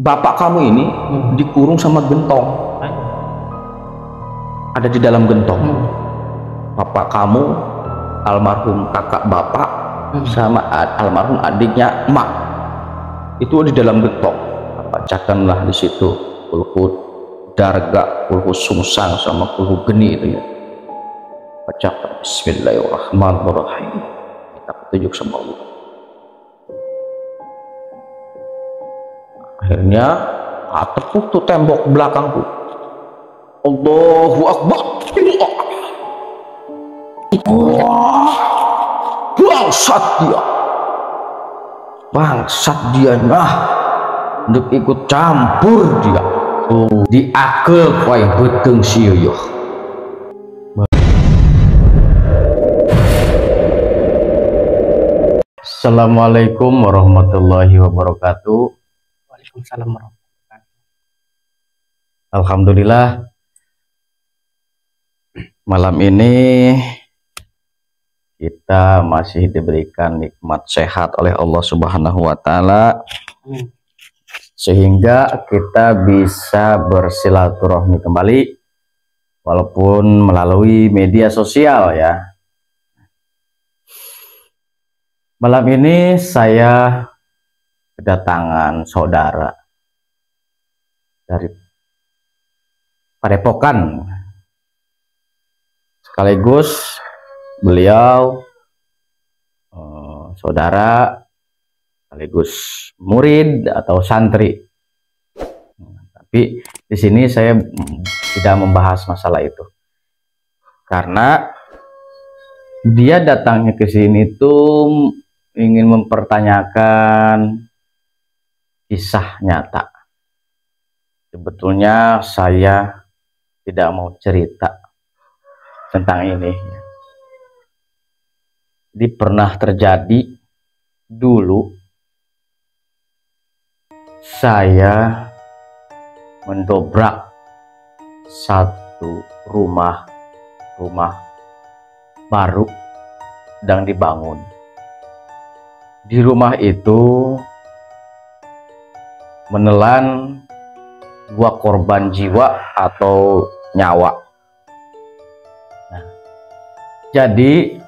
bapak kamu ini dikurung sama gentong, ada di dalam gentong. Bapak kamu, almarhum kakak bapak sama almarhum adiknya emak itu di dalam gentong. Bacakanlah di situ kulhu darga, kulhu sungsang sama kulhu geni itu ya. Bacakan bismillahirrahmanirrahim, kita petunjuk sama Allah. Akhirnya tepuk tuh tembok belakangku. Allahu Akbar. Bangsat dia, bangsat dia, nah untuk ikut campur dia tuh diakel kaya beteng siyoh. Assalamualaikum warahmatullahi wabarakatuh. Waalaikumsalam warahmatullahi wabarakatuh. Alhamdulillah, malam ini kita masih diberikan nikmat sehat oleh Allah Subhanahu wa Ta'ala, sehingga kita bisa bersilaturahmi kembali walaupun melalui media sosial ya. Malam ini saya kedatangan saudara dari Padepokan, sekaligus beliau saudara sekaligus murid atau santri. Tapi di sini saya tidak membahas masalah itu, karena dia datangnya ke sini tuh ingin mempertanyakan kisah nyata. Sebetulnya saya tidak mau cerita tentang ini. Jadi pernah terjadi dulu saya mendobrak satu rumah baru sedang dibangun. Di rumah itu menelan 2 korban jiwa atau nyawa. Nah, jadi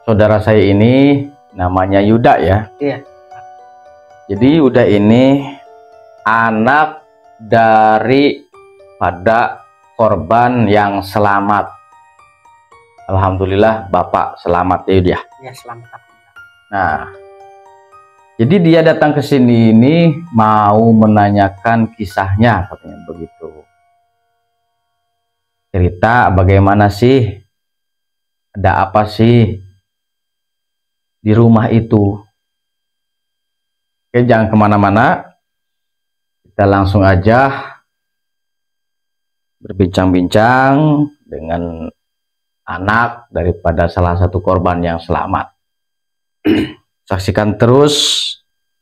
saudara saya ini namanya Yuda ya. Iya. Jadi Yuda ini anak dari pada korban yang selamat. Alhamdulillah Bapak selamat ya Yuda. Iya, selamat. Nah, jadi dia datang ke sini ini mau menanyakan kisahnya, katanya begitu. Cerita bagaimana sih? Ada apa sih di rumah itu? Oke, jangan kemana-mana, kita langsung aja berbincang-bincang dengan anak daripada salah satu korban yang selamat. Saksikan terus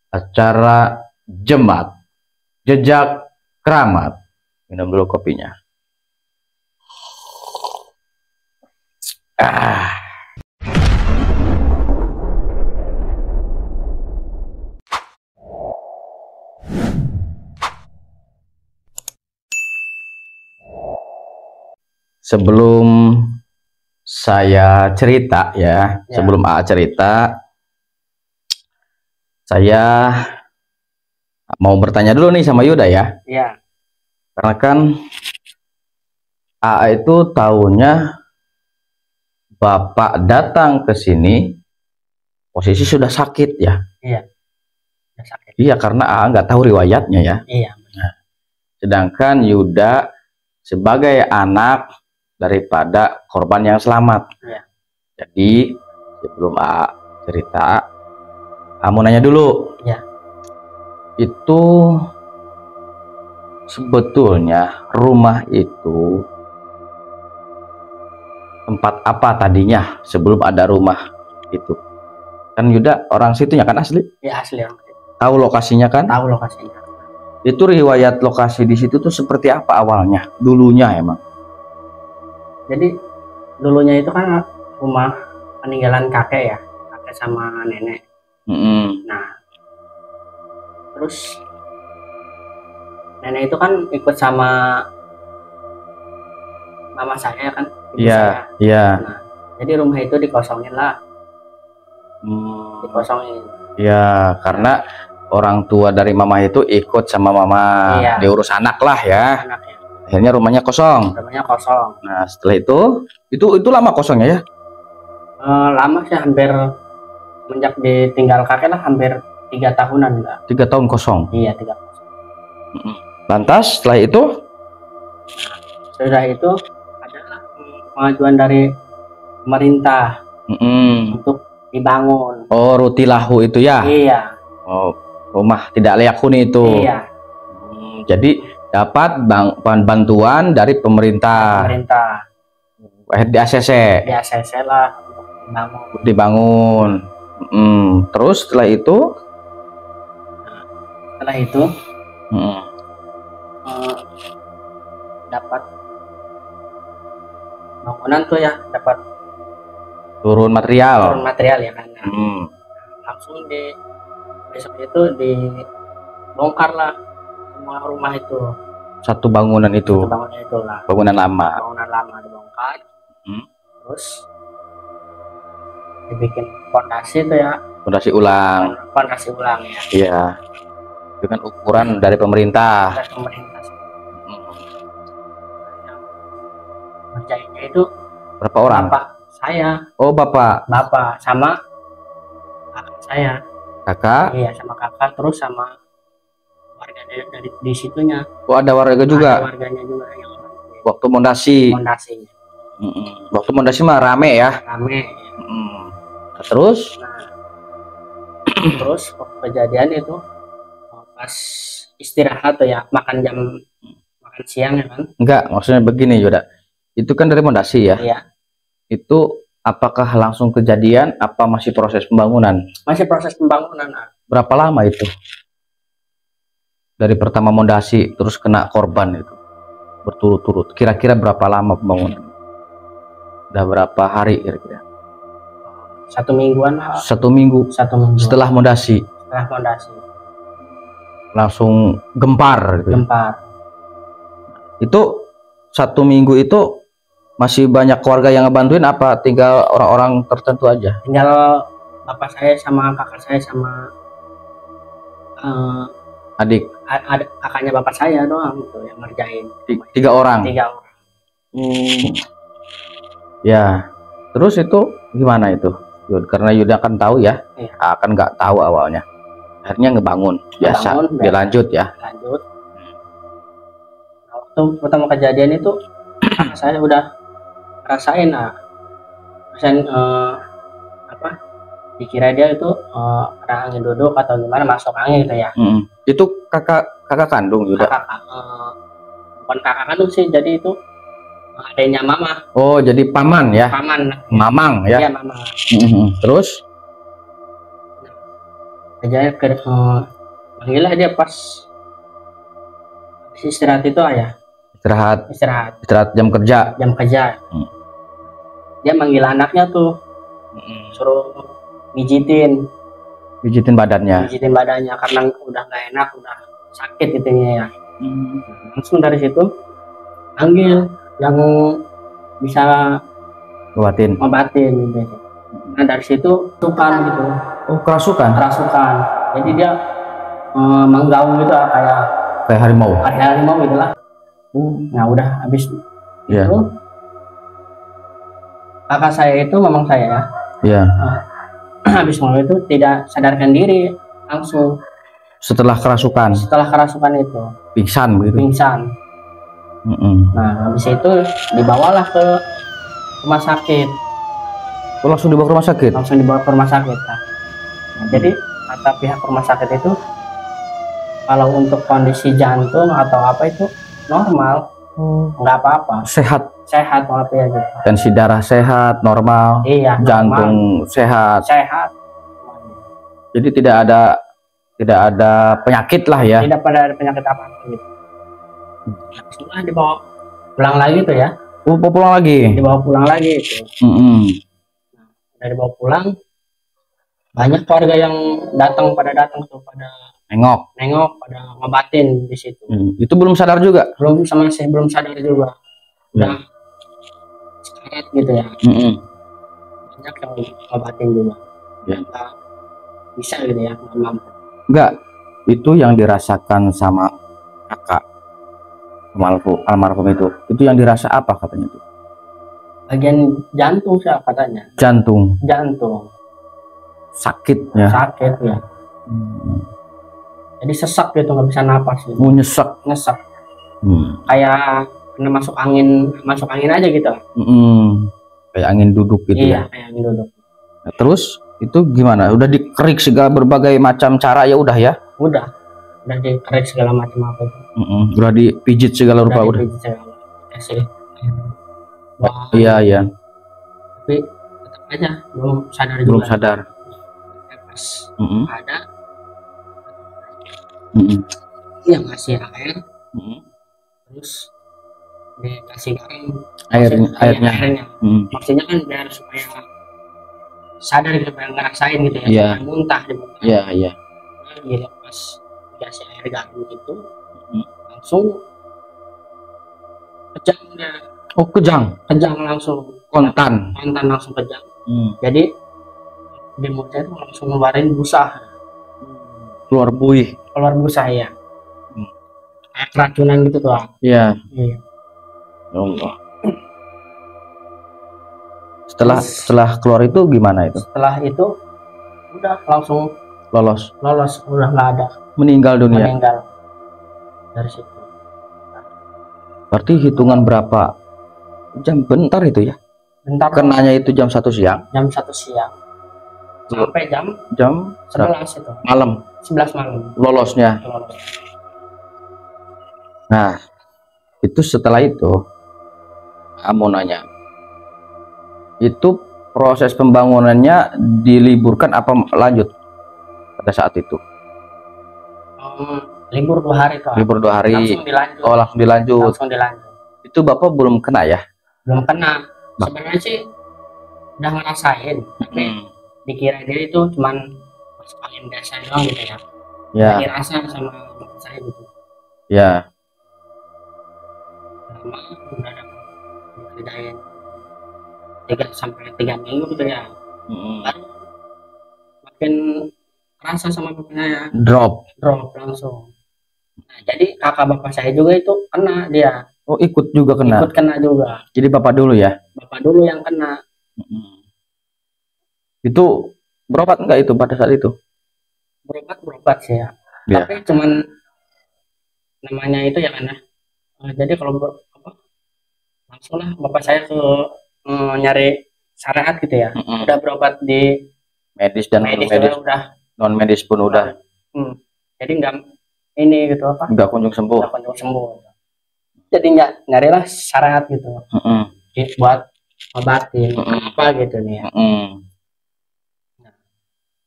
acara Jemat Jejak Keramat. Minum dulu kopinya. Sebelum saya cerita ya, sebelum A cerita, saya mau bertanya dulu nih sama Yuda ya. Iya. Karena kan A itu tahunya Bapak datang ke sini posisi sudah sakit ya. Iya. Sudah sakit. Iya, karena A nggak tahu riwayatnya ya. Iya. Nah, sedangkan Yuda sebagai anak daripada korban yang selamat. Iya. Jadi sebelum A cerita, A mau nanya dulu. Ya. Itu sebetulnya rumah itu tempat apa tadinya sebelum ada rumah itu? Kan Yuda orang situnya kan asli? Iya, asli orang. Tahu lokasinya kan? Tahu lokasinya. Itu riwayat lokasi di situ tuh seperti apa awalnya? Dulunya emang? Jadi dulunya itu kan rumah peninggalan kakek ya, kakek sama nenek. Nah, terus nenek itu kan ikut sama mama saya kan, ibu Iya, saya. iya. Nah, jadi rumah itu dikosongin lah, Hmm, dikosongin. ya, karena orang tua dari mama itu ikut sama mama, Iya. diurus anak lah ya. Anaknya, Akhirnya rumahnya kosong. rumahnya kosong. Nah, setelah itu lama kosongnya ya? Lama sih, hampir semenjak ditinggal kakek lah, hampir 3 tahunan enggak. 3 tahun kosong. Iya, 3. Lantas setelah itu, Sudah itu adalah pengajuan dari pemerintah untuk dibangun. oh Rutilahu itu ya? Iya, Oh, rumah tidak layak huni itu. iya, Jadi dapat bantuan dari pemerintah. pemerintah. Di ACC Di ACC lah untuk dibangun. dibangun. Terus setelah itu, Setelah itu mm, dapat bangunan tuh ya, dapat turun material. material ya kan. Nah, Hmm, langsung besok itu dibongkar lah semua rumah itu. Satu bangunan itu, Bangunan itu lah, bangunan lama. bangunan lama dibongkar. Hmm. Terus dibikin fondasi itu ya, Fondasi ulang. fondasi ulang ya, Iya. Dengan ukuran dari pemerintah. dari pemerintah. Hmm. Ngerjainnya itu Berapa orang? bapak saya, Oh, bapak, sama kakak saya. kakak. Iya, sama kakak, terus sama warga dari di situnya. Oh, ada warga Ada juga. warganya juga yang bantuin Waktu mondasi. fondasinya. Waktu mondasi mah rame ya. Rame. Terus, Nah, terus waktu kejadian itu pas istirahat tuh ya, makan siang ya kan. enggak, maksudnya begini Yoda. Itu kan dari mondasi ya. Iya, Itu apakah langsung kejadian? Apa masih proses pembangunan? masih proses pembangunan. Berapa lama itu? Dari pertama mondasi terus kena korban itu berturut-turut. Kira-kira berapa lama pembangunan? Udah berapa hari kira-kira? 1 mingguan lah. 1 minggu 1 minggu setelah mondasi fondasi langsung gempar gitu. gempar. Itu 1 minggu itu masih banyak keluarga yang ngebantuin apa tinggal orang-orang tertentu aja? Tinggal bapak saya sama kakak saya sama Adik, ada kakaknya bapak saya doang gitu yang ngerjain. 3 orang. 3 orang. Ya, terus itu gimana itu? Karena Yuda kan tahu ya, Iya. akan nggak tahu awalnya. Akhirnya ngebangun, biasa, Ngebangun, biasa. dilanjut ya. Lanjut. Nah, waktu pertama kejadian itu saya udah rasain apa, dikira dia itu ada angin duduk atau gimana, masuk angin gitu ya. Itu kakak kandung Yuda. Bukan kakak kandung sih, jadi itu adanya mama, Oh, jadi paman ya, paman. mamang ya. Iya, mama. Terus, Aja panggillah dia pas habis istirahat itu istirahat jam kerja. jam kerja. Dia manggil anaknya tuh, suruh pijitin Pijitin badannya. karena udah nggak enak, udah sakit gitu ya. Langsung dari situ panggil yang bisa Ngobatin. ngobatin gitu. Nah, dari situ tukan gitu, Oh, kerasukan. jadi dia menggaung gitu kayak Kayak harimau. harimau gitu lah. Nah, udah habis Iya. itu kakak saya itu, mamang saya ya, Iya. habis mau itu tidak sadarkan diri, langsung Setelah kerasukan, setelah kerasukan itu pingsan begitu. pingsan. Nah, habis itu dibawalah ke rumah sakit, Oh, langsung dibawa ke rumah sakit. Nah, jadi kata pihak rumah sakit itu kalau untuk kondisi jantung atau apa itu normal, nggak apa-apa, Sehat, sehat maaf ya gitu. tensi darah sehat, normal, Iya, jantung sehat. sehat, Jadi tidak ada penyakit lah ya. tidak pada ada penyakit apa-apa gitu. Setelah dibawa pulang lagi tuh ya, Mau pulang lagi. dibawa pulang lagi itu. Dari bawa pulang, banyak keluarga yang pada datang tuh, pada nengok pada ngobatin di situ. Itu belum sadar juga? Belum, sama saya belum sadar juga. Udah sekarat gitu ya. Banyak yang ngobatin juga. Nggak bisa gitu ya, nggak mampu. Enggak, itu yang dirasakan sama kakak almarhum itu yang dirasa apa katanya itu? Bagian jantung sih katanya. Jantung. Sakit ya. Jadi sesak gitu, nggak bisa napas gitu. Nyesek. Kayak kena masuk angin aja gitu. Kayak angin duduk gitu. Iya, kayak angin duduk. Nah, terus itu gimana? Udah dikerik segala berbagai macam cara ya udah ya? Udah dikerik segala macam apa itu. Udah dipijit segala rupa udah. Kasih. Iya. Tapi tetap aja belum sadar juga. Belum sadar. Pas ada yang ngasih air, terus dikasih garam airnya. Maksudnya kan biar supaya sadar gitu, biar ngerasain gitu ya, muntah. Iya. Nah, pas dikasih air garam itu langsung kejang dia. Kejang langsung. Kontan langsung kejang. Jadi di mulutnya itu langsung ngeluarin busa. Keluar busa ya. Kayak keracunan gitu tuh. Iya. Allah. Setelah keluar itu gimana itu? Setelah itu udah langsung lolos, udah nggak ada. Meninggal dunia. Dari situ. Berarti hitungan berapa jam? Bentar itu ya? Bentar. Kenanya itu jam 1 siang. Sampai jam 11 itu. Malam. 11 malam. Lolosnya. Nah, itu setelah itu, kamu nanya, itu proses pembangunannya diliburkan apa lanjut pada saat itu? Libur 2 hari tuh. Libur 2 hari. Langsung dilanjut. Itu Bapak belum kena ya? Belum kena. Sebenarnya sih udah ngerasain, tapi dikira dia itu cuman masuk angin biasa doang gitu ya. Dirasa sama bapak saya gitu. Ya. Lama udah dapat dikerjain 3 minggu gitu ya. Baru makin kerasa sama bapak saya. Drop langsung. Nah, jadi kakak bapak saya juga itu kena dia. Oh, ikut juga kena? Ikut kena juga. Jadi Bapak dulu ya? Bapak dulu yang kena. Itu berobat enggak itu pada saat itu? Berobat sih ya. Tapi cuman namanya itu ya kan ya. Jadi kalau langsung lah bapak saya ke nyari syariat gitu ya. Udah berobat di medis dan non medis pun udah. Jadi enggak ini gitu apa? Enggak kunjung sembuh. Jadi nyarilah syariat gitu. Buat obatin apa gitu nih ya.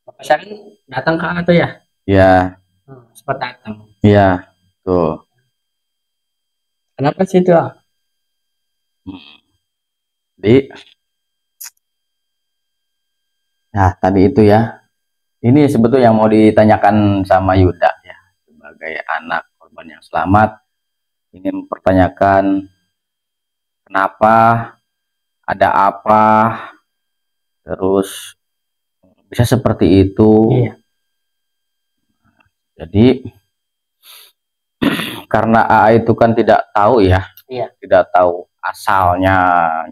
Bapak saya kan datang ke itu ya. Iya. Sempat datang. Iya, tuh. Kenapa sih itu? Nah, tadi itu ya. Ini sebetulnya yang mau ditanyakan sama Yuda ya, sebagai anak korban yang selamat, ingin mempertanyakan kenapa, ada apa, terus bisa seperti itu. Jadi karena AA itu kan tidak tahu ya, tidak tahu asalnya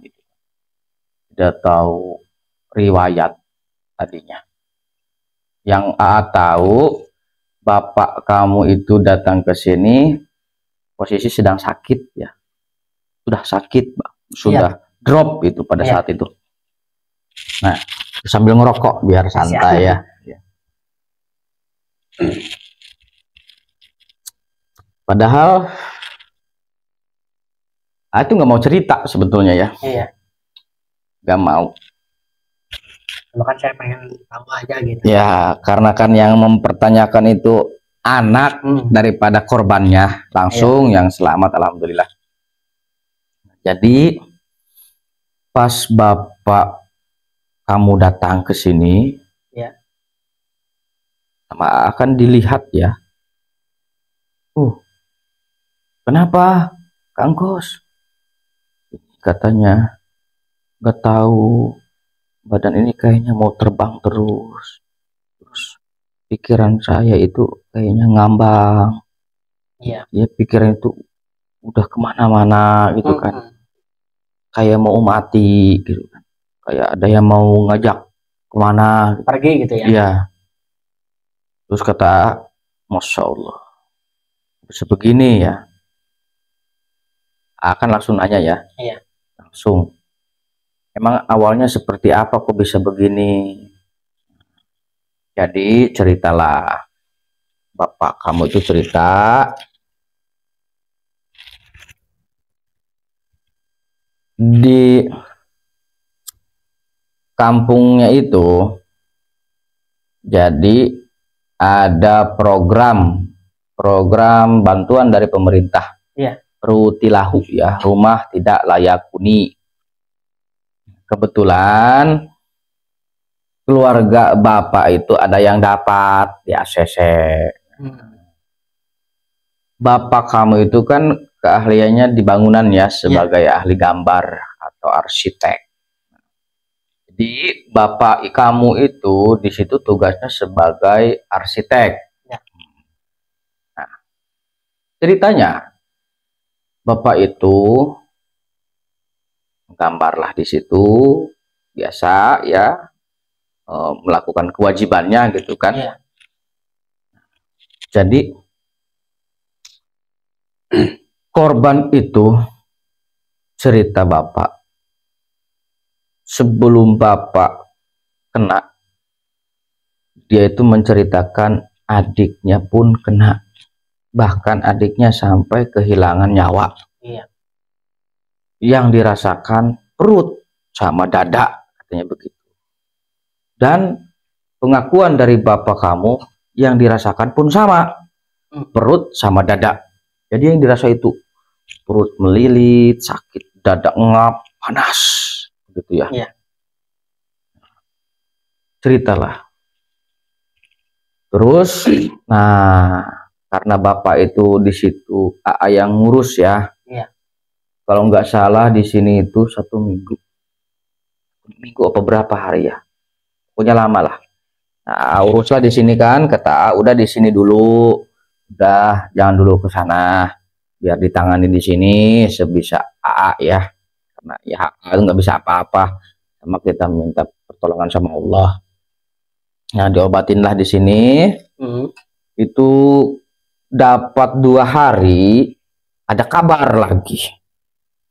gitu, tidak tahu riwayat tadinya. Yang AA tahu, bapak kamu itu datang ke sini posisi sedang sakit ya, sudah sakit, sudah drop itu pada saat itu. Nah, sambil ngerokok biar santai ya. Padahal itu nggak mau cerita sebetulnya ya. Nggak mau. Bahkan saya pengen tahu aja gitu. Ya, karena kan yang mempertanyakan itu anak daripada korbannya langsung yang selamat, alhamdulillah. Jadi pas bapak kamu datang ke sini, sama akan dilihat ya. Kenapa Kang Kos? Katanya nggak tahu, badan ini kayaknya mau terbang terus pikiran saya itu kayaknya ngambang. Iya. Ya pikiran itu udah kemana-mana gitu kan, kayak mau mati gitu kan, kayak ada yang mau ngajak kemana pergi gitu ya. Iya. Terus kata, Masya Allah bisa begini ya. Akan langsung nanya ya. Iya. Langsung, emang awalnya seperti apa kok bisa begini? Jadi ceritalah, bapak kamu itu cerita di kampungnya itu, jadi ada program bantuan dari pemerintah. Iya. Rutilahu ya, rumah tidak layak huni. Kebetulan keluarga bapak itu ada yang dapat di ACC. Bapak kamu itu kan keahliannya di bangunan ya, sebagai ahli gambar atau arsitek. Jadi bapak kamu itu di situ tugasnya sebagai arsitek. Ya. Nah, ceritanya bapak itu gambarlah di situ biasa ya, melakukan kewajibannya gitu kan. Ya. Jadi korban itu, cerita bapak, sebelum bapak kena, dia itu menceritakan adiknya pun kena, bahkan adiknya sampai kehilangan nyawa. Iya. Yang dirasakan perut sama dada, katanya begitu. Dan pengakuan dari bapak kamu yang dirasakan pun sama, perut sama dada. Jadi yang dirasa itu perut melilit, sakit, dada ngap, panas, gitu ya. Iya. Ceritalah. Terus, nah karena bapak itu di situ AA yang ngurus ya. Iya. Kalau nggak salah di sini itu 1 minggu apa berapa hari ya? Pokoknya lama lah. Nah, uruslah di sini kan, kata udah di sini dulu, udah jangan dulu ke sana, biar ditangani di sini sebisa AA ya, karena ya AA nggak bisa apa-apa, sama kita minta pertolongan sama Allah. Nah diobatinlah di sini. Itu dapat 2 hari ada kabar lagi,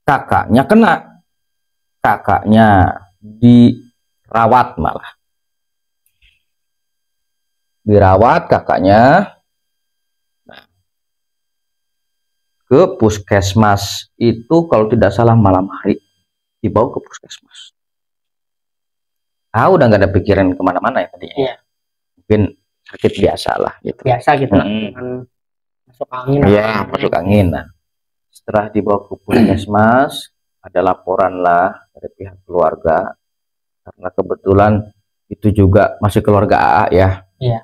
kakaknya kena, kakaknya dirawat, malah dirawat kakaknya. Nah, ke puskesmas itu kalau tidak salah malam hari dibawa ke puskesmas. Udah nggak ada pikiran kemana-mana ya tadinya. Iya. Mungkin sakit biasa lah gitu. Biasa gitu lah. Masuk angin. Iya, masuk angin. Nah, setelah dibawa ke puskesmas, ada laporan lah dari pihak keluarga, karena kebetulan itu juga masih keluarga AA ya. Iya.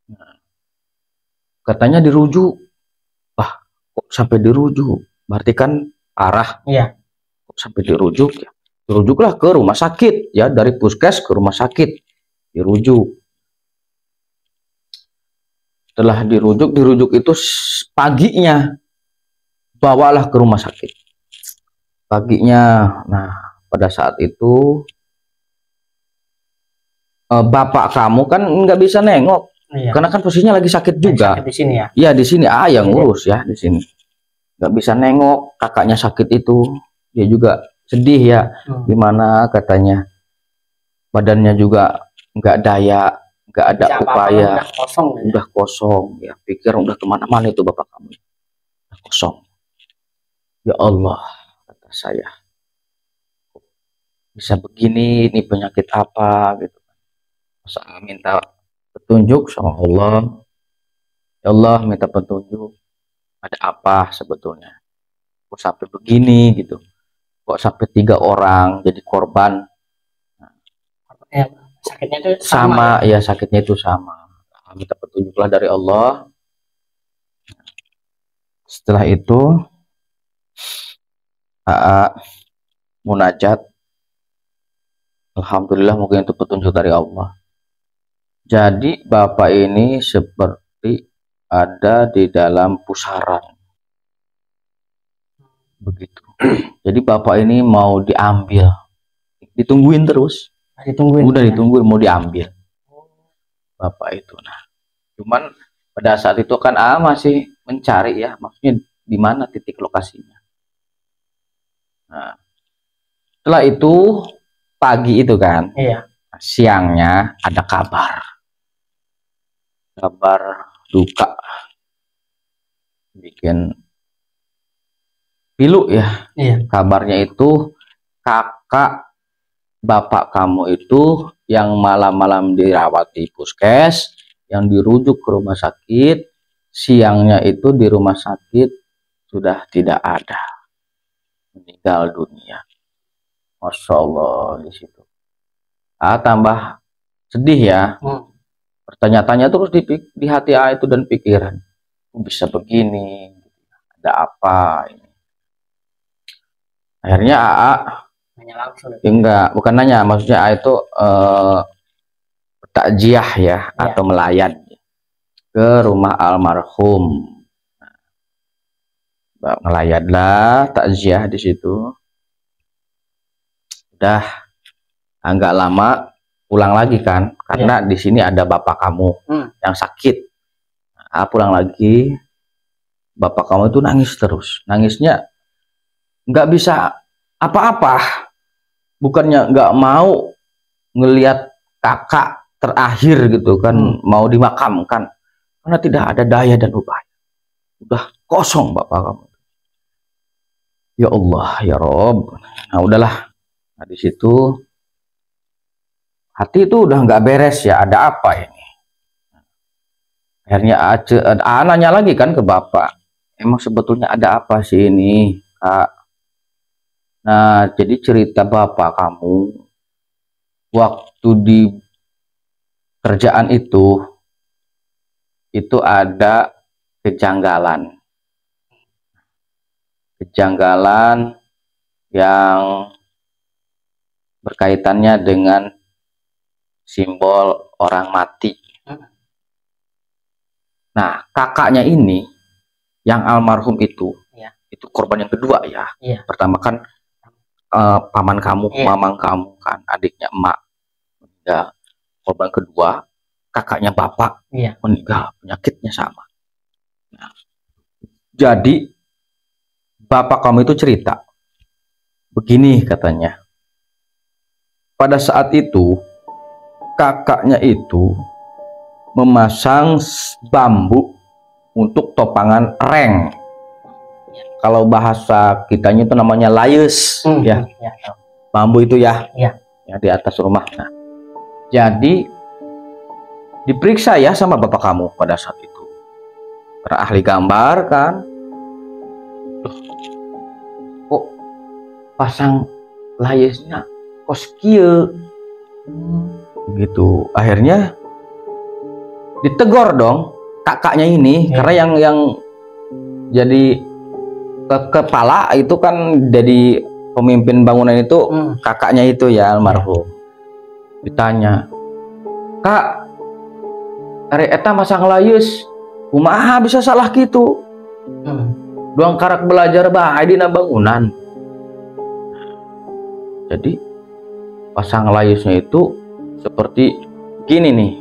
Nah, katanya dirujuk. Kok sampai dirujuk? Berarti kan parah. Iya. Kok sampai dirujuk ya? Dirujuklah ke rumah sakit ya, dari puskes ke rumah sakit dirujuk. Setelah dirujuk itu paginya bawalah ke rumah sakit. Paginya, nah pada saat itu bapak kamu kan nggak bisa nengok. Iya. Karena kan posisinya lagi sakit juga. Sakit di sini ya? Iya di sini, yang ngurus ya di sini. Nggak bisa nengok, kakaknya sakit itu, dia juga sedih ya. Gimana katanya, badannya juga nggak daya, nggak ada upaya, udah kosong ya. Pikir udah kemana-mana itu bapak kamu, udah kosong. Ya Allah, kata saya, bisa begini, ini penyakit apa gitu. Saya minta petunjuk sama Allah. Ya Allah, minta petunjuk, ada apa sebetulnya, kok sampai begini gitu, kok sampai 3 orang jadi korban. Sakitnya itu sama ya, sakitnya itu sama. minta petunjuklah dari Allah. Setelah itu munajat, alhamdulillah mungkin itu petunjuk dari Allah. Jadi bapak ini seperti ada di dalam pusaran begitu. Jadi bapak ini mau diambil, ditungguin terus, udah ditungguin mau diambil bapak itu. Nah cuman pada saat itu kan masih mencari ya, maksudnya di mana titik lokasinya. Nah setelah itu pagi itu kan, siangnya ada kabar duka, bikin pilu ya. Kabarnya itu kakak bapak kamu itu yang malam-malam dirawat di puskes, yang dirujuk ke rumah sakit, siangnya itu di rumah sakit sudah tidak ada, meninggal dunia. Masya Allah di situ. Tambah sedih ya. Bertanya-tanya terus di hati itu dan pikiran, bisa begini, ada apa ini? Akhirnya nanya langsung. Enggak, bukan nanya, maksudnya itu takziah ya, atau melayat ke rumah almarhum. Ngelayatlah takziah di situ. Udah agak lama pulang lagi kan, karena di sini ada bapak kamu yang sakit. Pulang lagi, bapak kamu itu nangis terus, nangisnya nggak bisa apa-apa, bukannya nggak mau ngelihat kakak terakhir gitu kan, mau dimakamkan, karena tidak ada daya dan upaya, udah kosong bapak kamu. Ya Allah ya Rob. Nah udahlah, nah di situ hati itu udah nggak beres ya, ada apa ini? Akhirnya nanya lagi kan ke bapak, emang sebetulnya ada apa sih ini kak? Nah jadi cerita bapak kamu waktu di kerjaan itu ada kejanggalan yang berkaitannya dengan simbol orang mati. Nah kakaknya ini yang almarhum itu korban yang kedua ya. Pertama kan paman kamu, mamang kamu kan, adiknya emak meninggal. Korban kedua kakaknya bapak meninggal, penyakitnya sama. Nah, jadi bapak kamu itu cerita begini katanya, pada saat itu kakaknya itu memasang bambu untuk topangan reng. Kalau bahasa kitanya itu namanya layus ya. Bambu itu ya. Ya di atas rumah. Nah, jadi diperiksa ya sama bapak kamu pada saat itu. Para ahli gambar kan. Kok pasang layusnya koskieu gitu. Akhirnya ditegor dong kakaknya ini, karena yang jadi kepala itu kan jadi pemimpin bangunan itu kakaknya itu ya almarhum. Ditanya, kak, hari eta masang layus kumaha bisa salah gitu? Doang karak belajar bae dina bangunan. Jadi pasang layusnya itu seperti gini nih,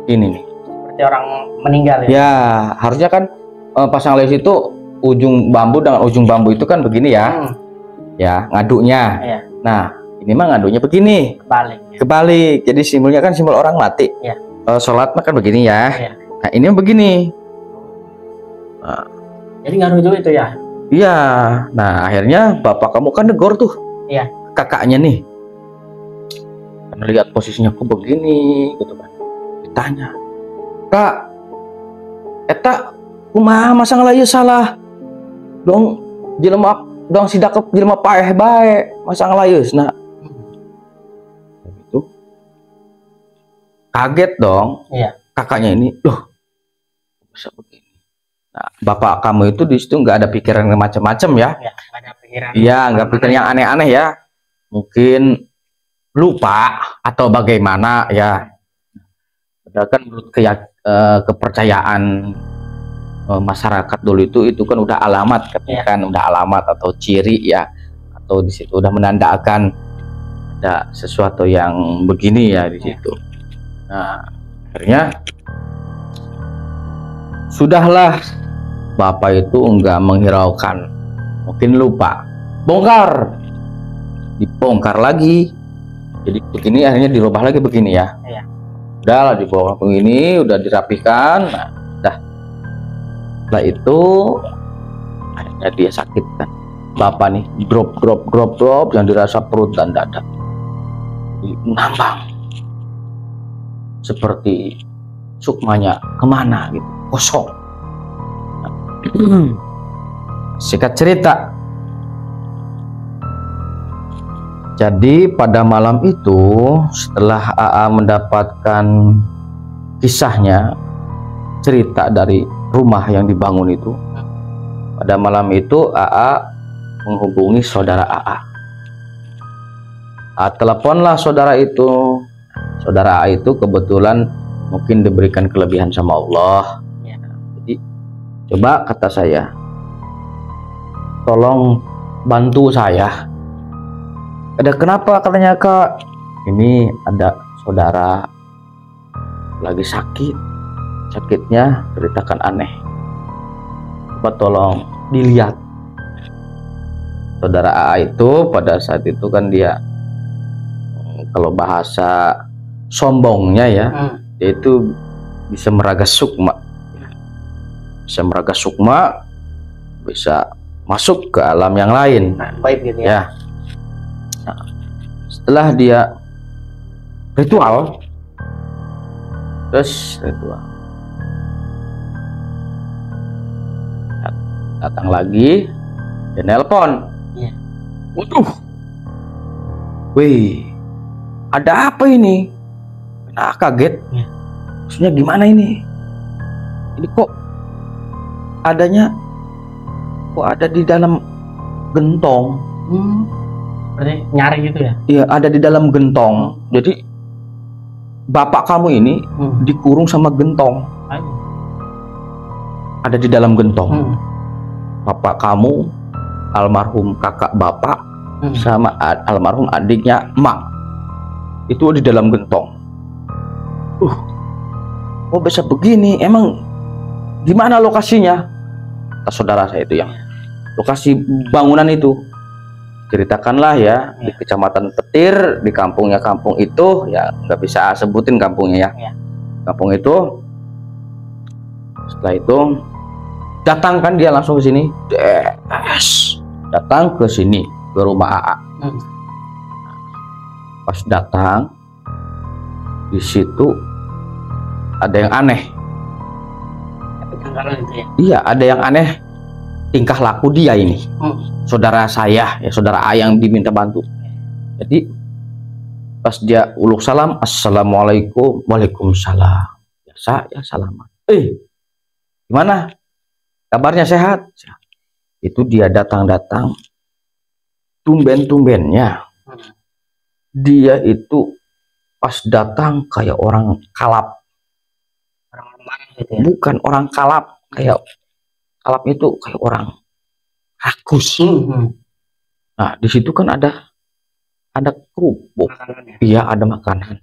seperti orang meninggal ya. Ya harusnya kan pasang layus itu ujung bambu dengan ujung bambu itu kan begini ya. Ya ngaduknya. Nah ini mah ngadunya begini, kebalik. Jadi simbolnya kan simbol orang mati. Sholat mah kan begini ya. Nah ini mah begini. Nah, jadi ngadu juga itu ya. Iya. Nah akhirnya bapak kamu kan negor tuh kakaknya nih, karena lihat posisinya kok begini gitu kan. Ditanya, kak, eta kumaha masang layus salah dong, jelema dong sidakep jelema paeh bae masang layus. Nah itu kaget dong kakaknya ini, loh bisa begini. Nah, bapak kamu itu di situ nggak ada pikiran macam-macam ya? Ya, nggak ada pikiran. Iya, nggak pikiran yang aneh-aneh ya. Mungkin lupa atau bagaimana ya. Padahal kan menurut kepercayaan masyarakat dulu itu kan udah alamat, kan udah alamat atau ciri ya, atau di situ udah menandakan ada sesuatu yang begini ya di situ. Nah, akhirnya sudahlah, bapak itu enggak menghiraukan, mungkin lupa, bongkar, dibongkar lagi, jadi begini, akhirnya dirubah lagi begini ya. Udahlah dibongkar begini, udah dirapikan. Nah, dah setelah itu akhirnya dia sakit kan, bapak nih drop yang dirasa perut dan dada ngambang seperti sukmanya kemana gitu, kosong. Singkat cerita, jadi pada malam itu setelah AA mendapatkan kisahnya, cerita dari rumah yang dibangun itu, pada malam itu AA menghubungi saudara AA. Teleponlah saudara itu. Saudara AA itu kebetulan mungkin diberikan kelebihan sama Allah. Jadi coba kata saya, tolong bantu saya. Ada kenapa katanya, Kak? Ini ada saudara lagi sakit. Sakitnya ceritakan aneh. Coba tolong dilihat. Saudara AA itu pada saat itu kan dia, kalau bahasa sombongnya ya, yaitu bisa meragas sukma. Bisa meragas sukma, bisa masuk ke alam yang lain. Baik gitu ya. Nah, setelah dia ritual, datang lagi, dia nelpon. Waduh, wih, ada apa ini? Nah, kaget. Maksudnya gimana ini? Ini kok adanya, kok ada di dalam gentong? Berarti nyari gitu ya? Iya, ada di dalam gentong. Jadi bapak kamu ini dikurung sama gentong. Ada di dalam gentong. Bapak kamu, almarhum kakak bapak, sama almarhum adiknya emak, itu di dalam gentong. Kok bisa begini? Emang gimana lokasinya? Kata saudara saya itu, yang lokasi bangunan itu. Ceritakanlah ya, di Kecamatan Petir, di kampung itu ya, nggak bisa sebutin kampungnya ya. Kampung itu. Setelah itu datang kan dia langsung ke sini, datang ke sini, ke rumah AA. Pas datang di situ ada yang aneh. Iya, ada yang aneh tingkah laku dia ini. Saudara saya ya, saudara A yang diminta bantu. Jadi pas dia uluk salam, assalamualaikum, waalaikumsalam, biasa ya, salaman. Gimana kabarnya, sehat? Itu dia datang tumben-tumbennya dia itu pas datang kayak orang kalap. Gitu ya? Bukan orang kalap, kayak kalap itu kayak orang rakus. Nah, di situ kan ada kerupuk. Iya, ada makanan.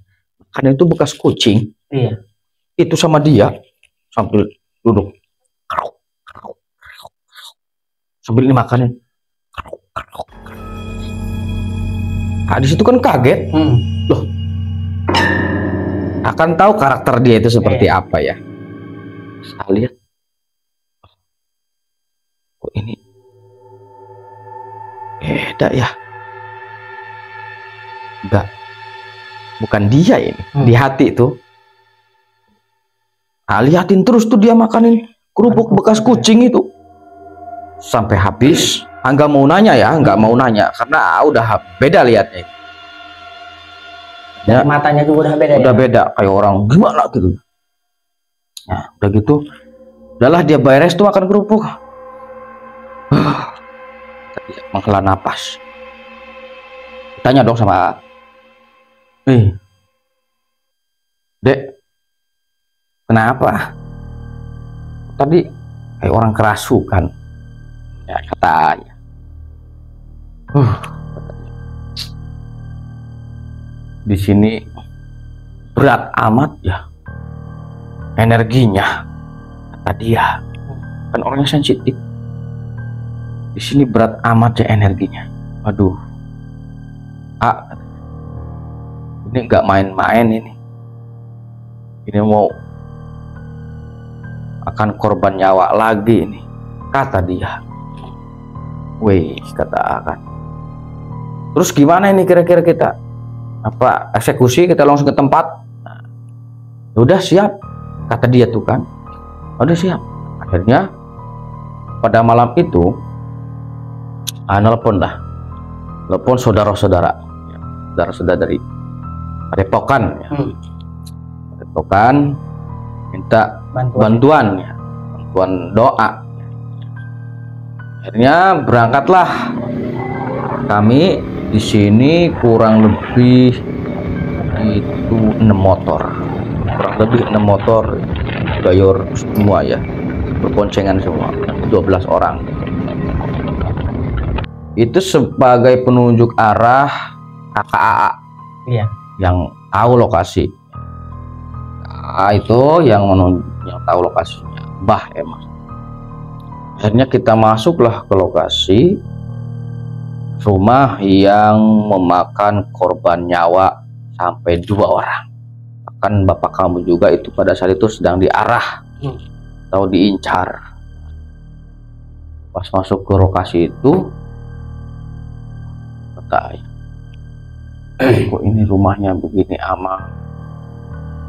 Makanan itu bekas kucing. Iya. Itu sama dia sambil duduk. Sambil ini makanan. Nah, di situ kan kaget. Loh. Akan tahu karakter dia itu seperti apa ya. Saya lihat, kok ini beda ya, enggak, bukan dia ini. Di hati itu liatin terus tuh dia makanin kerupuk bekas kucing itu sampai habis. Nggak mau nanya ya, nggak mau nanya karena udah beda liatnya ya. Matanya juga udah beda. Udah ya? Beda kayak orang gimana gitu. Nah, udah gitu, udahlah dia beres tuh makan kerupuk. Tadi menghela napas. Tanya dong sama Dek, kenapa? Tadi kayak orang kerasukan. Ya katanya. Di sini berat amat ya energinya, kata dia. Kan orangnya sensitif. Di sini berat amat ya energinya. Aduh, ini nggak main-main ini. Ini mau akan korban nyawa lagi ini, kata dia. Wih, kata akan. Terus gimana ini kira-kira kita? Apa eksekusi kita langsung ke tempat? Nah, udah siap, kata dia tuh kan. Udah siap. Akhirnya pada malam itu telepon saudara-saudara dari Padepokan ya. Padepokan minta bantuan doa. Akhirnya berangkatlah kami. Di sini kurang lebih itu 6 motor, gayor semua ya, berboncengan semua, 12 orang. Itu sebagai penunjuk arah kakak AA, iya, yang tahu lokasi. Itu yang tahu lokasinya, Mbah emang. Akhirnya kita masuklah ke lokasi rumah yang memakan korban nyawa sampai 2 orang. Bahkan bapak kamu juga itu pada saat itu sedang diarah atau diincar. Pas masuk ke lokasi itu, kata kok ini rumahnya begini aman.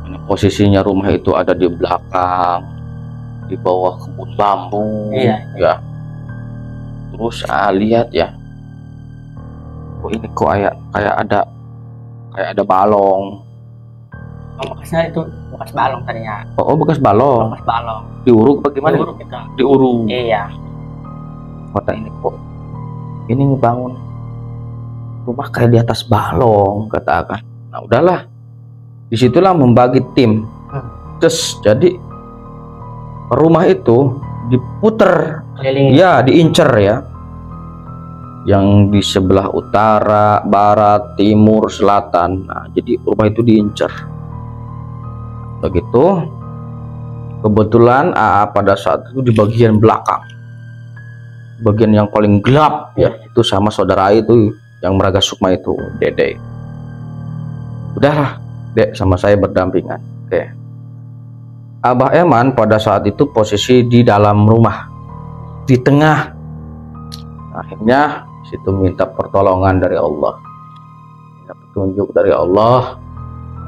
Ini posisinya rumah itu ada di belakang, di bawah kebun bambu. Iya. Ya. Terus lihat ya, ini kok kayak ada balong. Bekasnya itu bekas balong tadinya. Oh, bekas balong. Bekas balong. Diuruk bagaimana? Diuruk kita. Diuruk. Iya. Kota ini kok ini ngebangun rumah kayak di atas balong, kata Akan. Nah udahlah, disitulah membagi tim. Terus jadi rumah itu diputer, ya diincer ya. Yang di sebelah utara, barat, timur, selatan. Nah, jadi rumah itu diincar. Begitu. Kebetulan AA pada saat itu di bagian belakang, bagian yang paling gelap ya, itu sama saudara itu yang Meraga Sukma itu, Dede. Udahlah, Dek sama saya berdampingan. Oke. Abah Eman pada saat itu posisi di dalam rumah, di tengah. Akhirnya situ minta pertolongan dari Allah, minta petunjuk dari Allah,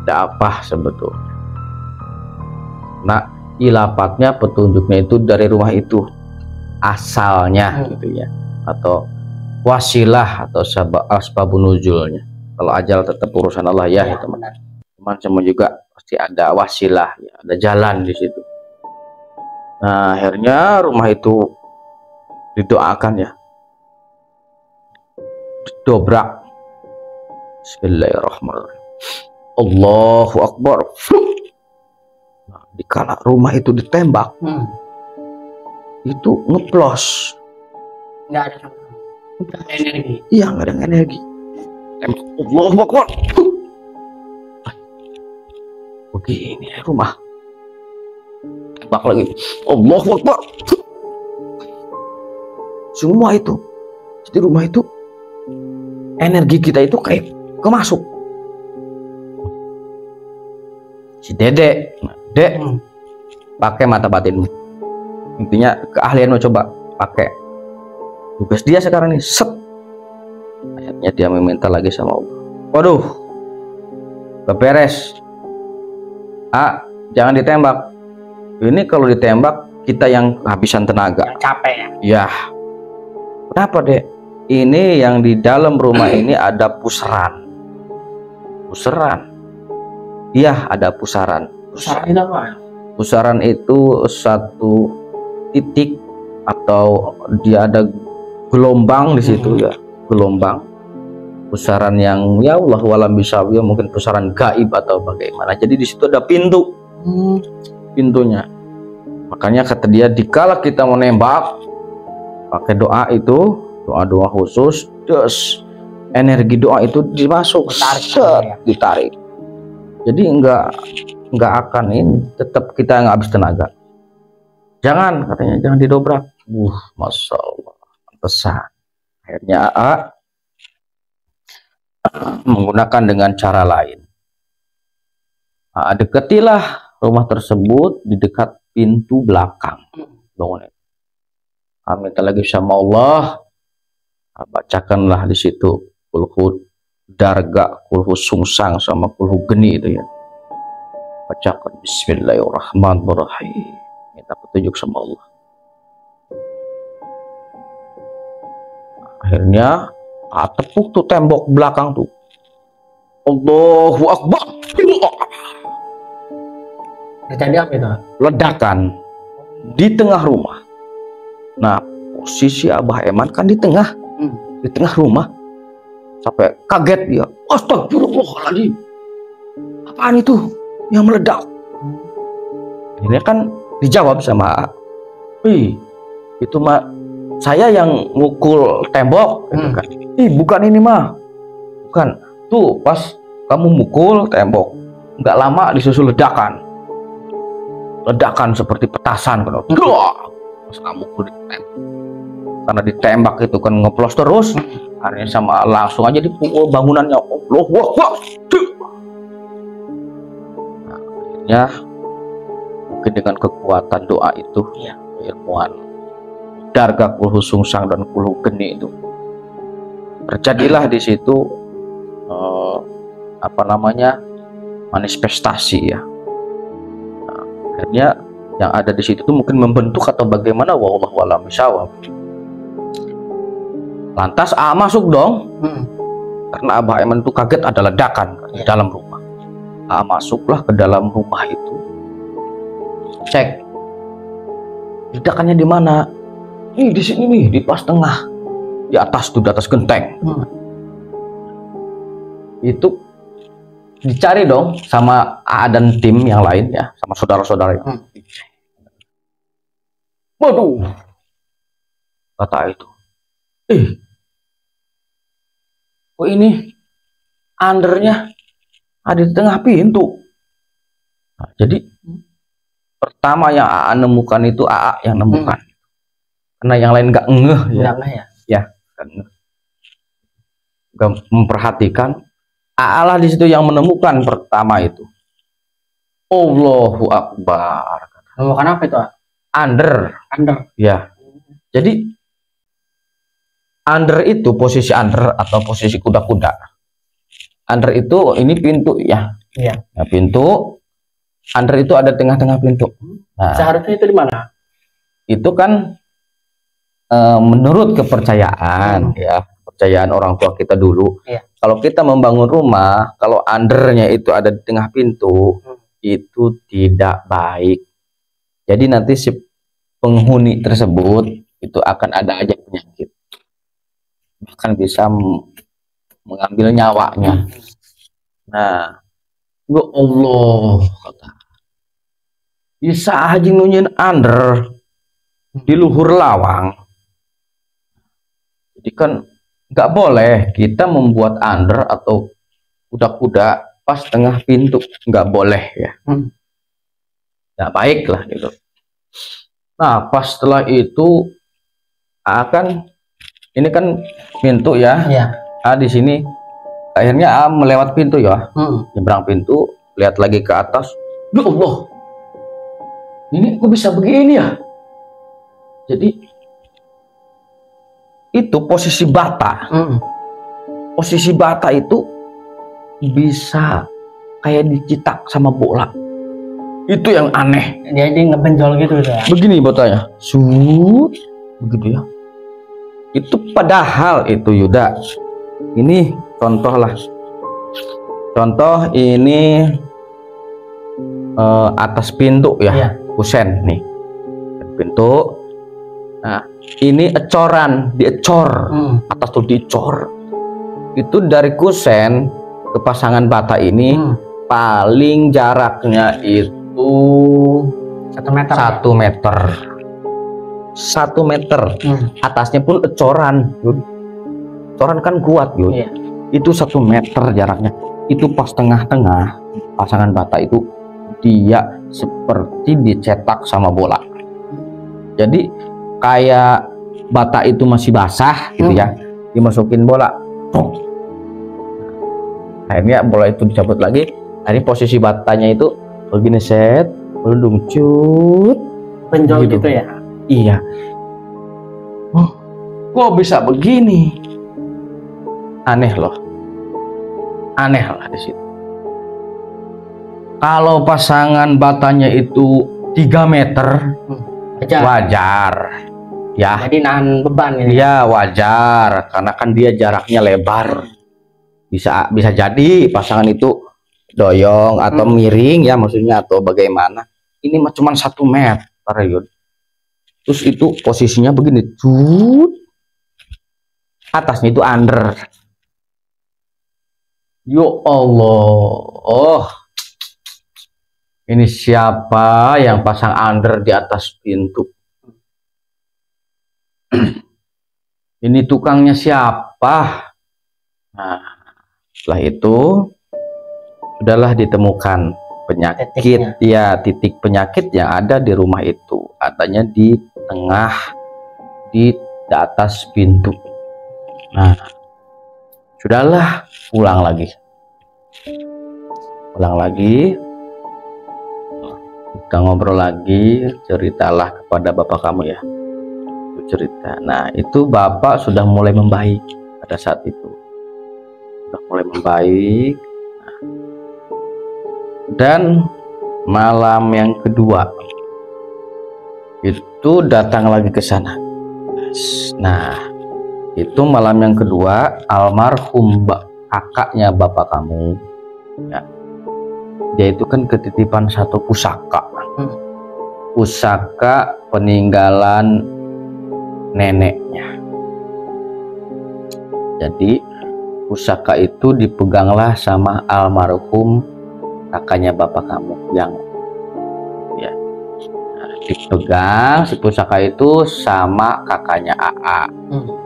ada apa sebetulnya. Nah, ilapatnya petunjuknya itu dari rumah itu asalnya gitu ya, atau wasilah atau asbabun nuzulnya. Kalau ajal tetap urusan Allah ya, ya teman-teman, semua juga pasti ada wasilah ya, ada jalan di situ. Nah, akhirnya rumah itu didoakan ya, dobrak. Bismillahirrahmanirrahim. Allahu Akbar. Nah, dikala rumah itu ditembak, itu ngeplos. Nggak ada energi. Iya, nggak ada energi. Tembak. Allahu Akbar. Begini rumah. Tembak lagi. Allahu Akbar. Semua itu. Jadi rumah itu, energi kita itu kayak kemasuk. Si Dede, Dek, pakai mata batinmu. Intinya keahlianmu, coba pakai. Tugas dia sekarang nih, set. Akhirnya dia meminta lagi sama Allah. Waduh, beres. Jangan ditembak. Ini kalau ditembak kita yang kehabisan tenaga. Yang capek ya. Ya. Kenapa, Dek? Ini yang di dalam rumah ini ada pusaran. Pusaran. Iya, ada pusaran. Pusaran itu apa? Pusaran itu satu titik atau dia ada gelombang di situ ya, gelombang. Pusaran yang ya Allah walam bisawiyah, mungkin pusaran gaib atau bagaimana. Jadi di situ ada pintu, pintunya. Makanya kata dia, dikala kita mau nembak pakai doa itu, doa khusus, terus energi doa itu dimasuk, ditarik. Jadi enggak akan ini, tetap kita nggak habis tenaga. Jangan, katanya jangan didobrak. Masya Allah, pesan. Akhirnya menggunakan dengan cara lain. Dekatilah rumah tersebut di dekat pintu belakang. Bangun. Minta lagi sama Allah, bacakanlah di situ kulhu darga, kulhu sungsang sama kulhu geni itu ya. Bacakan Bismillahirrahmanirrahim. Minta petunjuk sama Allah. Akhirnya tepuk tuh tembok belakang tuh. Allahu Akbar. Terjadi apa itu? Ledakan di tengah rumah. Nah, posisi Abah Eman kan di tengah rumah. Sampai kaget dia. Astagfirullahaladzim. Apaan itu yang meledak? Akhirnya kan dijawab sama itu mah saya yang mukul tembok gitu kan. Bukan ini mah. Bukan. Tuh pas kamu mukul tembok, nggak lama disusul ledakan. Ledakan seperti petasan kan. Pas kamu mukul ditembak. Karena ditembak itu kan ngeplos terus. Akhirnya sama langsung aja dipukul bangunannya. Nah, akhirnya mungkin dengan kekuatan doa itu ya, ilmuwan darga kulhu sungsang dan kulhu geni itu terjadilah di situ manifestasi ya. Nah, akhirnya yang ada di situ tuh mungkin membentuk atau bagaimana, wallahu a'lam bishawab. Lantas masuk dong, karena Abah Eman itu kaget ada ledakan di dalam rumah. Masuklah ke dalam rumah itu, cek ledakannya di mana. Di sini nih, di pas tengah, di atas tuh, di atas genteng. Itu dicari dong sama dan tim yang lain ya, sama saudara-saudara. Waduh, kata itu, kok ini undernya ada di tengah pintu. Nah, jadi pertama yang AA nemukan itu AA yang nemukan. Karena yang lain nggak ngeh ya, nggak memperhatikan. Allah di situ yang menemukan pertama itu. Allahu Akbar. Menemukan apa itu? Under ya. Jadi under itu posisi under atau posisi kuda-kuda. Under itu ini pintu ya. Iya. Nah, pintu under itu ada tengah-tengah pintu. Nah, seharusnya itu di mana? Itu kan menurut kepercayaan ya, kepercayaan orang tua kita dulu. Kalau kita membangun rumah, kalau undernya itu ada di tengah pintu, itu tidak baik. Jadi nanti si penghuni tersebut itu akan ada aja penyakit, bahkan bisa mengambil nyawanya. Nah, ya Allah, kata, bisa aja nunyin under di luhur lawang. Jadi kan nggak boleh kita membuat under atau kuda-kuda pas tengah pintu, nggak boleh ya. Nggak baik lah gitu. Nah, pas setelah itu akan ini kan pintu ya. Di sini akhirnya melewat pintu ya, nyebrang pintu, lihat lagi ke atas. Ya Allah, ini kok bisa begini ya? Jadi itu posisi bata. Posisi bata itu bisa kayak dicetak sama bola. Itu yang aneh. Jadi ngebenjol gitu ya. Begini batanya. Begitu ya. Itu padahal itu Yuda. Ini contoh lah. Contoh ini atas pintu ya, Iya. kusen nih pintu. Nah ini ecoran, diecor, atas tuh dicor. Itu dari kusen ke pasangan bata ini paling jaraknya itu 1 meter. 1 meter. 1 meter. Atasnya pun ecoran, Yud. Ecoran kan kuat, Yud. Iya. Itu 1 meter jaraknya. Itu pas tengah-tengah pasangan bata itu dia seperti dicetak sama bola. Jadi kayak bata itu masih basah gitu ya, dimasukin bola. Akhirnya bola itu dicabut lagi. Ini posisi batanya itu begini, set, belum cut, Penjol gitu ya. Iya. Oh, kok bisa begini? Aneh loh. Aneh lah di situ. Kalau pasangan batanya itu 3 meter, wajar. Ya. Jadi nahan beban ini. Iya, wajar karena kan dia jaraknya lebar. Bisa jadi pasangan itu doyong atau miring ya, maksudnya, atau bagaimana. Ini mah cuma 1 meter, Yud. Terus itu posisinya begini, cut, atasnya itu under. Yo Allah, oh, ini siapa yang pasang under di atas pintu? Ini tukangnya siapa? Nah, setelah itu sudahlah ditemukan penyakit. Ya, titik penyakit yang ada di rumah itu adanya di tengah, di atas pintu. Nah, sudahlah, pulang lagi, kita ngobrol lagi, ceritalah kepada bapak kamu ya, cerita. Nah itu bapak sudah mulai membaik pada saat itu, sudah mulai membaik. Dan malam yang kedua itu datang lagi ke sana. Nah itu malam yang kedua, almarhum kakaknya bapak kamu ya, dia itu kan ketitipan satu pusaka, pusaka peninggalan neneknya. Jadi pusaka itu dipeganglah sama almarhum kakaknya bapak kamu yang ya, nah, dipegang si pusaka itu sama kakaknya AA,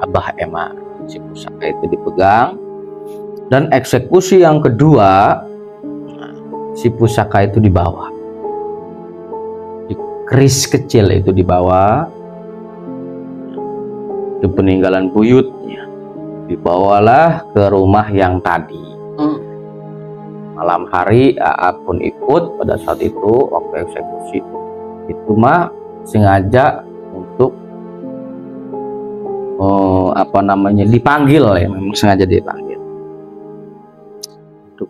Abah Ema. Si pusaka itu dipegang, dan eksekusi yang kedua, si pusaka itu dibawa, di keris kecil itu dibawa, di peninggalan buyutnya, dibawalah ke rumah yang tadi. Malam hari AA pun ikut pada saat itu waktu eksekusi. Itu mah sengaja untuk dipanggil ya, memang sengaja dipanggil untuk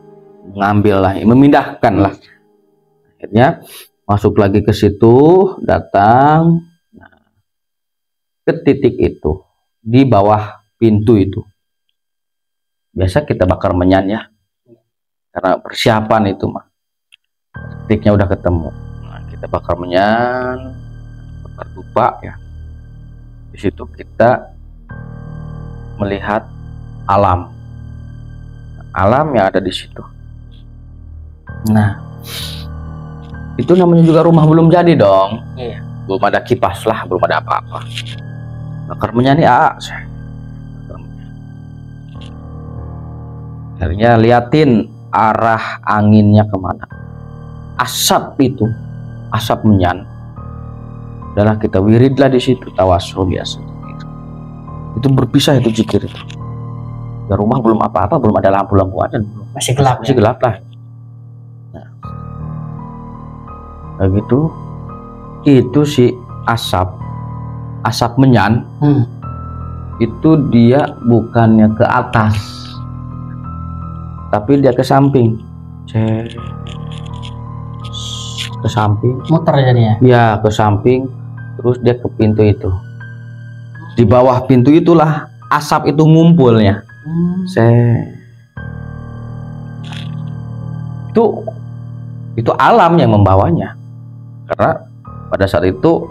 mengambil lah, memindahkan lah. Akhirnya masuk lagi ke situ, datang ke titik itu di bawah pintu itu. Biasa kita bakar menyan ya, karena persiapan itu mah, titiknya udah ketemu. Nah, kita bakar menyan, bakar dupa ya. Di situ kita melihat alam yang ada di situ. Nah itu namanya juga rumah belum jadi dong. Iya. Belum ada kipas lah, belum ada apa-apa. Bakar menyan ya, akhirnya liatin arah anginnya kemana, asap itu, asap menyan. Udahlah kita wirid lah di situ, tawasul biasa. Itu berpisah itu zikir itu. Ya, rumah belum apa-apa, belum ada lampu-lampu aja, masih gelap. Masih gelap lah. Nah, gitu. Itu si asap menyan itu dia bukannya ke atas, tapi dia ke samping, ke samping, muter jadinya. Ya, ke samping, terus dia ke pintu itu. Di bawah pintu itulah asap itu ngumpulnya. Itu alam yang membawanya, karena pada saat itu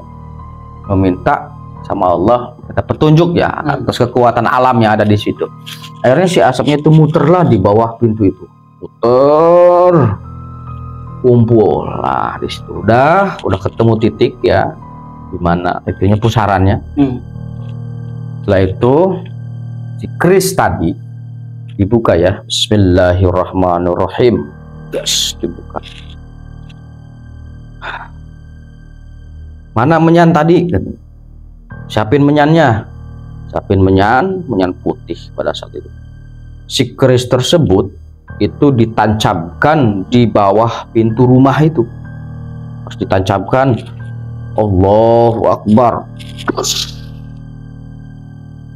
meminta sama Allah kita petunjuk ya atas kekuatan alam yang ada di situ. Akhirnya si asapnya itu muterlah di bawah pintu itu, muter, kumpul lah di situ. Udah ketemu titik ya, di mana itunya pusarannya. Setelah itu si keris tadi dibuka ya, Bismillahirrahmanirrahim. Yes, dibuka. Mana menyan tadi? Siapin menyannya. Siapin menyan putih pada saat itu. Si keris tersebut itu ditancapkan di bawah pintu rumah itu. Harus ditancapkan. Allahu Akbar.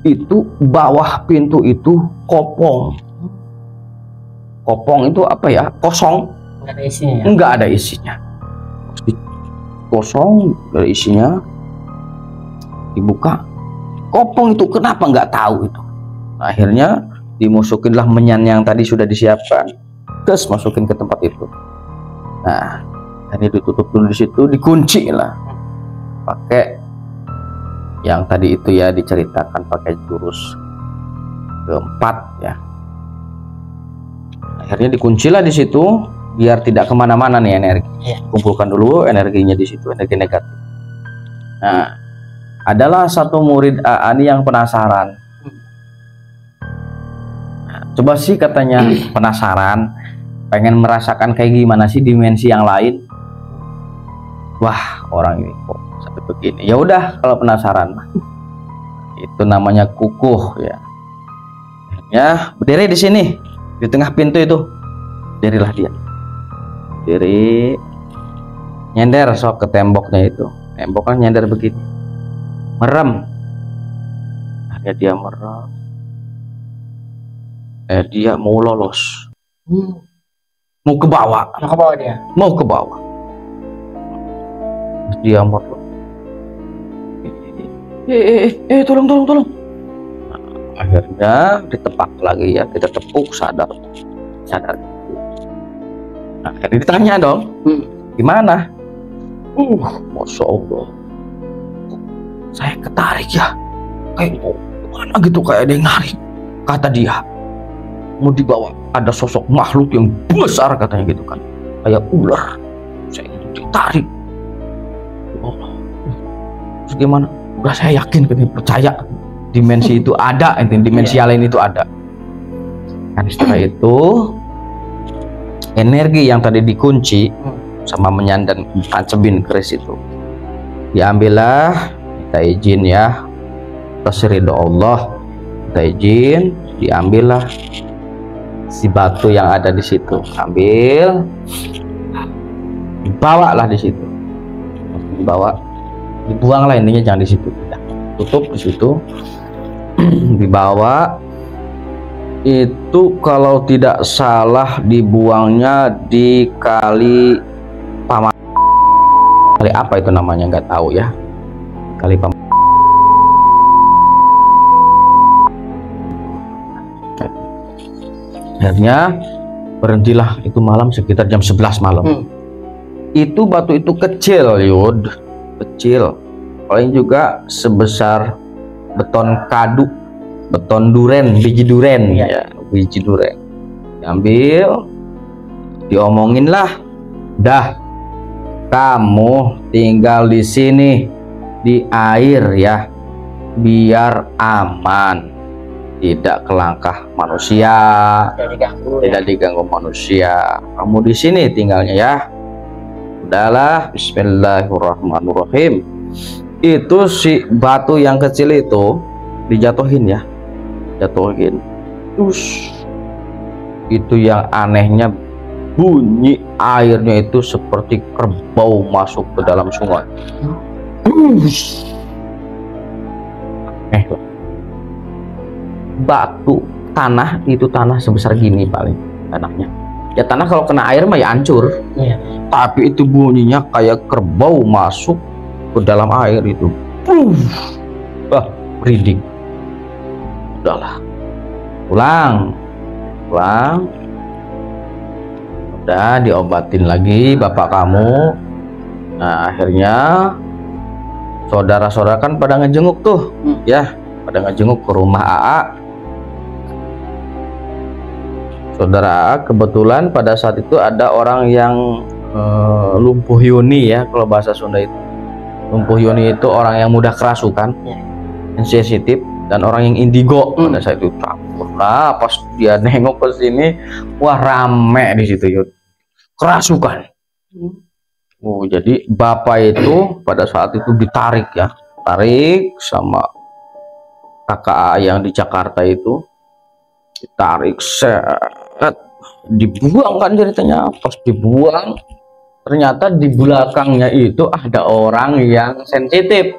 Itu bawah pintu itu kopong. Kopong itu apa ya? Kosong. Nggak ada isinya ya? Nggak ada isinya. Kosong dari isinya, dibuka, kopong itu kenapa nggak tahu itu. Nah, akhirnya dimasukinlah menyan yang tadi sudah disiapkan, terus masukin ke tempat itu. Nah, ini ditutup dulu di situ, dikunci lah pakai yang tadi itu ya, diceritakan pakai jurus keempat ya. Akhirnya dikuncilah di situ biar tidak kemana-mana nih energi. Kumpulkan dulu energinya di situ, energi negatif. Nah, adalah satu murid Ani yang penasaran. Nah, coba sih katanya penasaran, pengen merasakan kayak gimana sih dimensi yang lain. Wah, orang ini kok sampai begini. Ya udah, kalau penasaran, itu namanya kukuh ya. Ya, berdiri di sini, di tengah pintu itu, berdirilah dia. Diri nyender sok ke temboknya itu, tembok kan nyender begini, merem. Akhirnya dia merem, dia mau lolos, mau ke bawah, mau ke bawah. Dia merem, tolong. Akhirnya ditepak lagi ya, kita tepuk, sadar. Nah, akhirnya ditanya dong, gimana? Masya Allah, saya ketarik ya, kayak gimana gitu, kayak ada yang narik. Kata dia, mau dibawa, ada sosok makhluk yang besar katanya gitu kan, kayak ular. Saya itu ditarik. Allah, terus gimana? Udah saya yakin, percaya dimensi itu ada, dimensi lain itu ada. Kan setelah itu energi yang tadi dikunci sama menyan dan tancebin keris itu diambillah, kita izin ya, atas ridho Allah, kita izin, diambillah si batu yang ada di situ, ambil, dibawalah di situ, dibuanglah, intinya jangan di situ, tutup di situ, dibawa. Itu kalau tidak salah dibuangnya di kali Paman, kali apa itu namanya nggak tahu ya, kali Paman. Akhirnya berhentilah itu malam sekitar jam 11 malam. Itu batu itu kecil Yud, kecil, paling juga sebesar beton kadu, beton duren, biji duren ya, biji duren. Diambil, diomongin lah, dah kamu tinggal di sini di air ya, biar aman, tidak kelangkah manusia, tidak diganggu manusia. Kamu di sini tinggalnya ya. Udahlah, Bismillahirrahmanirrahim. Itu si batu yang kecil itu dijatuhin ya, jatuhin. Terus itu yang anehnya, bunyi airnya itu seperti kerbau masuk ke dalam sungai. Batu tanah itu, tanah sebesar gini paling tanahnya ya, tanah kalau kena air mah ya hancur. Tapi itu bunyinya kayak kerbau masuk ke dalam air itu. Merinding. Udahlah, pulang Udah diobatin lagi bapak kamu. Nah akhirnya saudara-saudara kan pada ngejenguk tuh, ya, pada ngejenguk ke rumah AA. Saudara AA kebetulan pada saat itu ada orang yang lumpuh yoni, ya, kalau bahasa Sunda itu. Lumpuh yoni itu orang yang mudah kerasukan, yang sensitif, dan orang yang indigo. Pada saat itu campur lah, pas dia nengok ke sini, wah rame di situ, Yud. Kerasukan. Oh, jadi bapak itu pada saat itu ditarik, ya, tarik sama kakak yang di Jakarta itu, ditarik, set, dibuang kan ceritanya. Pas dibuang, ternyata di belakangnya itu ada orang yang sensitif.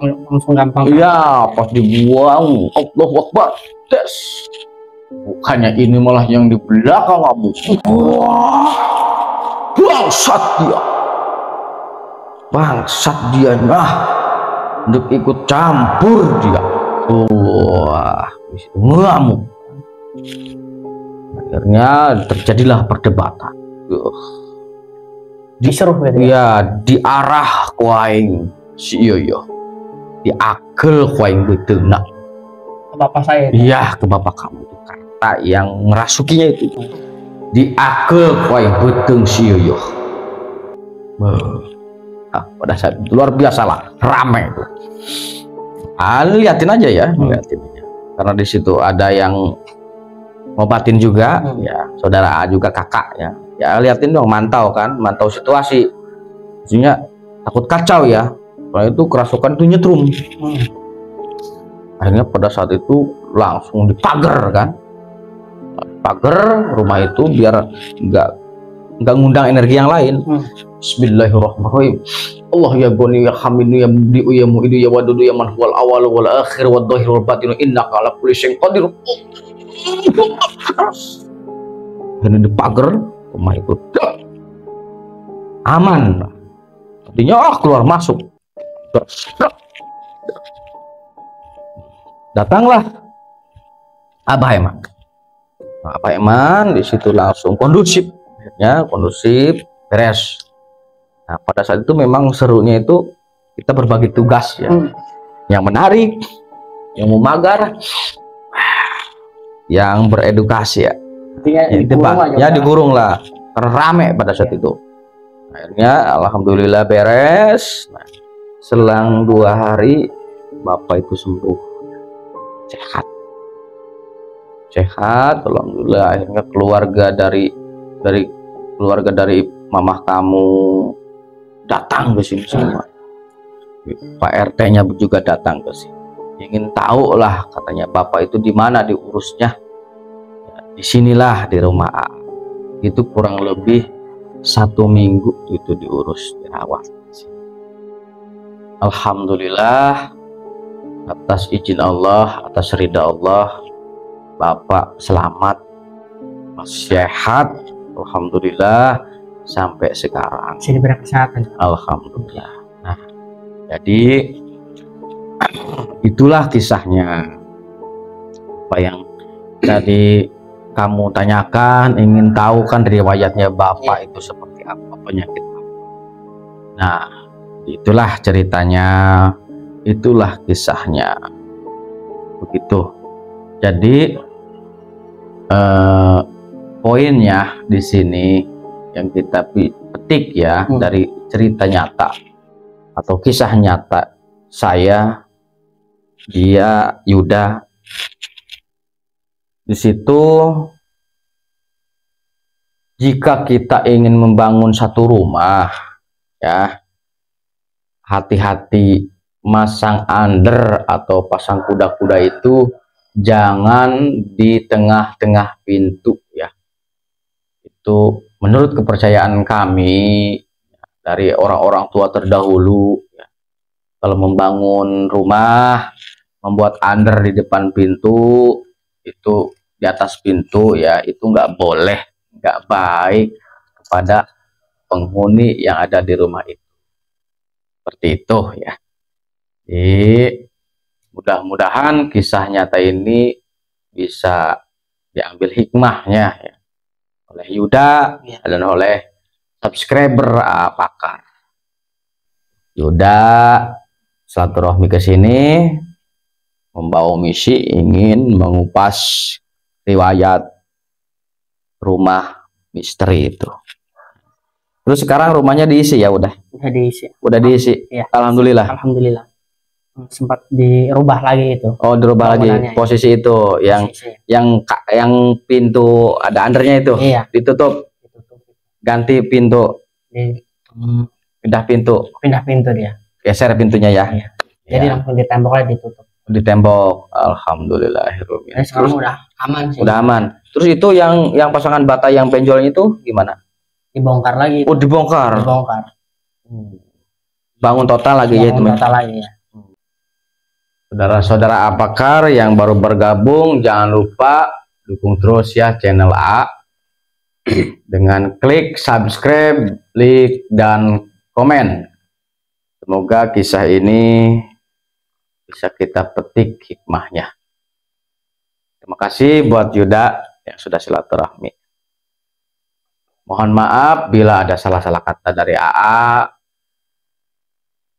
Langsung gampang. Iya, pas dibuang, Allahu Akbar, des. Bukannya ini malah yang di belakang kamu. Wah, bangsat dia. Bangsat dia, nah, untuk ikut campur dia. Wah, ngamuk. Akhirnya terjadilah perdebatan. Diseruh gitu ya, diarah kuaing si Yoyo, diagel kuaing beteuna ke bapak saya. Iya, ke bapak kamu tuh, kata yang merasukinya itu, diagel kuaing beteung si Yoyo. Nah, pada saat itu, luar biasa lah, rame itu. Liatin aja ya, liatin aja. Karena di situ ada yang ngobatin juga, ya, saudara A juga, kakak, ya. Ya liatin dong, mantau kan, mantau situasi. Maksudnya takut kacau ya, kalau itu kerasukan itu nyetrum. Akhirnya pada saat itu langsung dipagar kan, pagar rumah itu biar nggak ngundang energi yang lain. Bismillahirrahmanirrahim. Allah ya goni ya hamidu ya mubdi'u ya mu'idu ya wadudu ya man huwal awal wal akhir wad dhahir wal batinu innaka ala kulli syai'in qadir. Ini dipagar rumah itu, aman, artinya keluar masuk. Datanglah Abah Eman. Nah, Abah Eman di situ langsung kondusif, akhirnya kondusif, beres. Nah pada saat itu memang serunya itu kita berbagi tugas, ya, yang menarik, yang memagar, yang beredukasi, ya. Ya dikurung lah, karena rame pada saat itu. Akhirnya alhamdulillah beres. Nah, selang 2 hari bapak itu sembuh, sehat alhamdulillah. Akhirnya keluarga dari mamah kamu datang ke sini semua. Pak RT-nya juga datang ke sini, ingin tahu lah, katanya bapak itu di mana diurusnya. Disinilah di rumah A. Itu kurang lebih 1 minggu itu diurus, dirawat. Alhamdulillah, atas izin Allah, atas ridha Allah, bapak selamat, sehat, alhamdulillah sampai sekarang. Masih diberi kesehatan. Alhamdulillah. Nah, jadi itulah kisahnya. Apa yang tadi kamu tanyakan, ingin tahu kan riwayatnya bapak itu seperti apa, penyakit apa. Nah, itulah ceritanya, itulah kisahnya, begitu. Jadi poinnya di sini yang kita petik ya, dari cerita nyata atau kisah nyata saya, dia, Yuda. Di situ jika kita ingin membangun satu rumah, ya, hati-hati masang under atau pasang kuda-kuda itu jangan di tengah-tengah pintu, ya. Itu menurut kepercayaan kami dari orang-orang tua terdahulu, ya. Kalau membangun rumah, membuat under di depan pintu, itu di atas pintu, ya, itu nggak boleh, nggak baik kepada penghuni yang ada di rumah itu. Seperti itu, ya. Jadi mudah-mudahan kisah nyata ini bisa diambil hikmahnya, ya. oleh Yuda dan oleh subscriber Pakar. Yuda silaturahmi ke sini membawa misi ingin mengupas riwayat rumah misteri itu. Terus sekarang rumahnya diisi ya udah diisi. Udah diisi. Ya. Alhamdulillah. Alhamdulillah. Sempat dirubah lagi itu. Oh, dirubah lagi posisi itu yang pintu ada undernya itu. Iya. Ditutup. Ganti pintu. Pindah pintu dia. Geser pintunya ya. Iya. Jadi langsung ditembok aja ditutup. Ditembok. Alhamdulillahirobbilalamin. Sekarang udah aman sih. Udah aman. Terus itu yang pasangan bata yang penjolnya itu gimana? Dibongkar lagi. Oh, dibongkar. Bangun total lagi ya, teman. Total lagi ya. Saudara-saudara Pakar yang baru bergabung, jangan lupa dukung terus ya channel A dengan klik subscribe, like, dan komen. Semoga kisah ini bisa kita petik hikmahnya. Terima kasih buat Yuda yang sudah silaturahmi. Mohon maaf bila ada salah-salah kata dari AA.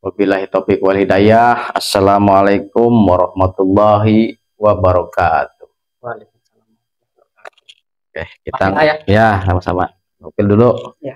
Wabillahi taufiq wal hidayah. Assalamualaikum warahmatullahi wabarakatuh. Waalaikumsalam. Oke, kita ya sama-sama. Nukil dulu. Ya.